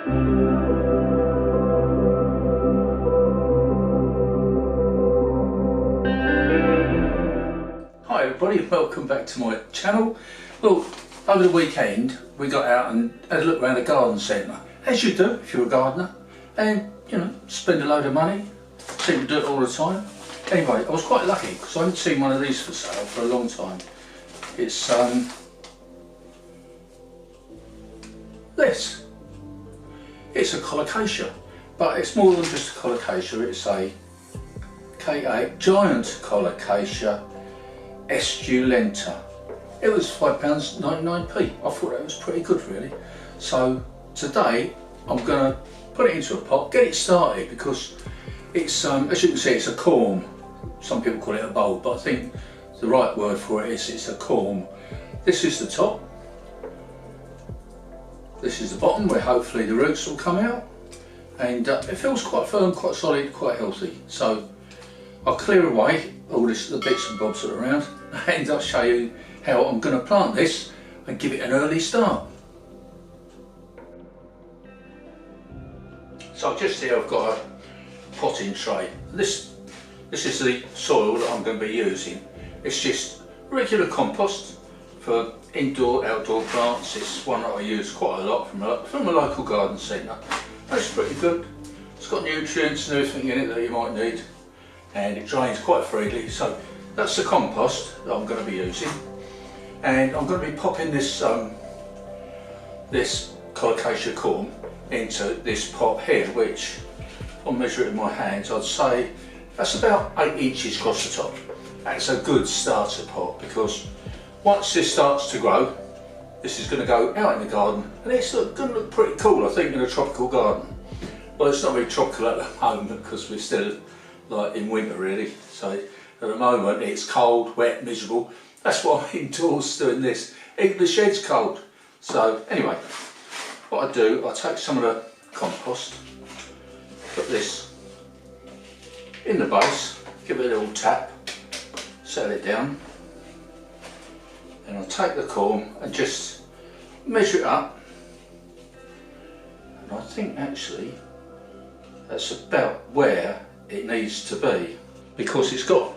Hi everybody, welcome back to my channel. Well, over the weekend we got out and had a look around the garden centre, as you do if you're a gardener, and you know, spend a load of money, seem to do it all the time. Anyway, I was quite lucky because I haven't seen one of these for sale for a long time. It's this. It's a Colocasia, but it's more than just a Colocasia, it's a K8 giant Colocasia esculenta. It was £5.99p. I thought that was pretty good really. So today I'm going to put it into a pot, get it started, because it's as you can see, it's a corm. Some people call it a bulb, but I think the right word for it is it's a corm. This is the top, this is the bottom where hopefully the roots will come out, and it feels quite firm, quite solid, quite healthy. So I'll clear away all this, the bits and bobs that are around, and I'll show you how I'm going to plant this and give it an early start. So just here I've got a potting tray. This is the soil that I'm going to be using. It's just regular compost for indoor, outdoor plants. It's one that I use quite a lot from a local garden centre. It's pretty good. It's got nutrients and everything in it that you might need, and it drains quite freely. So that's the compost that I'm going to be using, and I'm going to be popping this this Colocasia corm into this pot here, which I'll measure it in my hands. I'd say that's about 8 inches across the top. That's a good starter pot, because once this starts to grow, this is going to go out in the garden, and it's going to look pretty cool, I think, in a tropical garden. Well, it's not very tropical at the moment because we're still like in winter really. So at the moment it's cold, wet, miserable. That's why I'm indoors doing this. Even the shed's cold. So anyway, what I do, I take some of the compost, put this in the base, give it a little tap, set it down, and I'll take the corm and just measure it up, and I think actually that's about where it needs to be, because it's got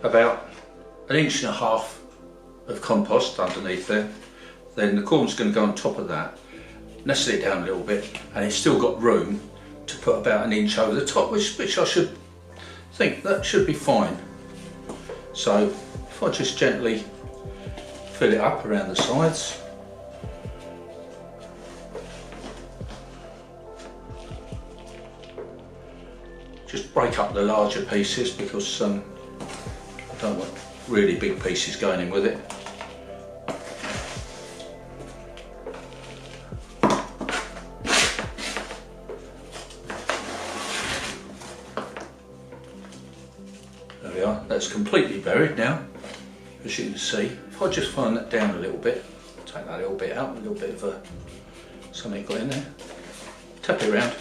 about 1.5 inches of compost underneath there. Then the corm's going to go on top of that, nestle it down a little bit, and it's still got room to put about 1 inch over the top, which I should think that should be fine. So if I just gently fill it up around the sides, just break up the larger pieces, because I don't want really big pieces going in with it. There we are, that's completely buried now, as you can see. If I just firm that down a little bit, take that little bit out, a little bit of something got in there, tap it around.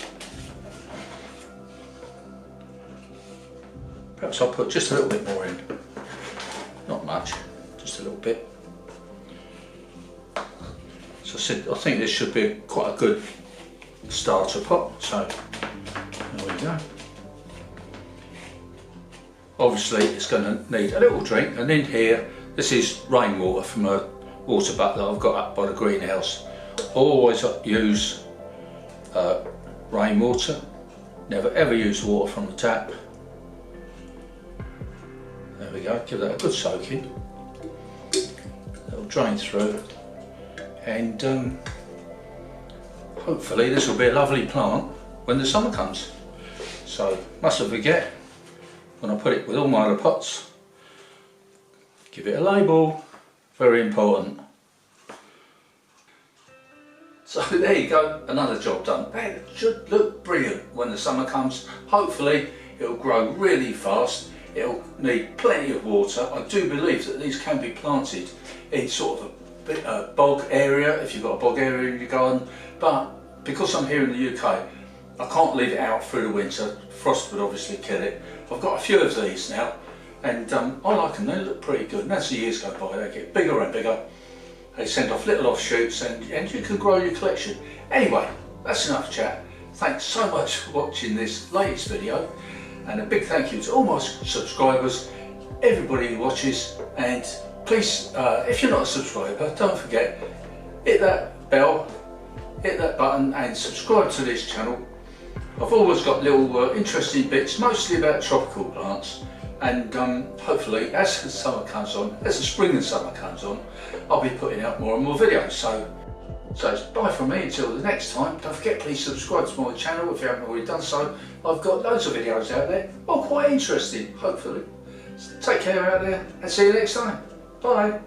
Perhaps I'll put just a little bit more in, not much, just a little bit. So I said, I think this should be quite a good starter pot, so there we go. Obviously it's going to need a little drink, and in here, this is rainwater from a water butt that I've got up by the greenhouse. I always use rainwater, never ever use water from the tap. There we go, give that a good soaking. It'll drain through, and hopefully this will be a lovely plant when the summer comes. So mustn't forget, when I put it with all my other pots, give it a label, very important. So there you go, another job done. That should look brilliant when the summer comes. Hopefully it'll grow really fast. It'll need plenty of water. I do believe that these can be planted in sort of a bog area, if you've got a bog area in your garden, but because I'm here in the UK, I can't leave it out through the winter. Frost would obviously kill it. I've got a few of these now, and I like them, they look pretty good, and as the years go by they get bigger and bigger. They send off little offshoots, and you can grow your collection. Anyway, that's enough chat. Thanks so much for watching this latest video, and a big thank you to all my subscribers, everybody who watches, and please, if you're not a subscriber, don't forget, hit that bell, hit that button and subscribe to this channel. I've always got little interesting bits, mostly about tropical plants, and hopefully as the summer comes on, as the spring and summer comes on, I'll be putting out more and more videos. So it's bye from me until the next time. Don't forget, please subscribe to my channel if you haven't already done so. I've got loads of videos out there, all quite interesting, hopefully. Take care out there and see you next time. Bye.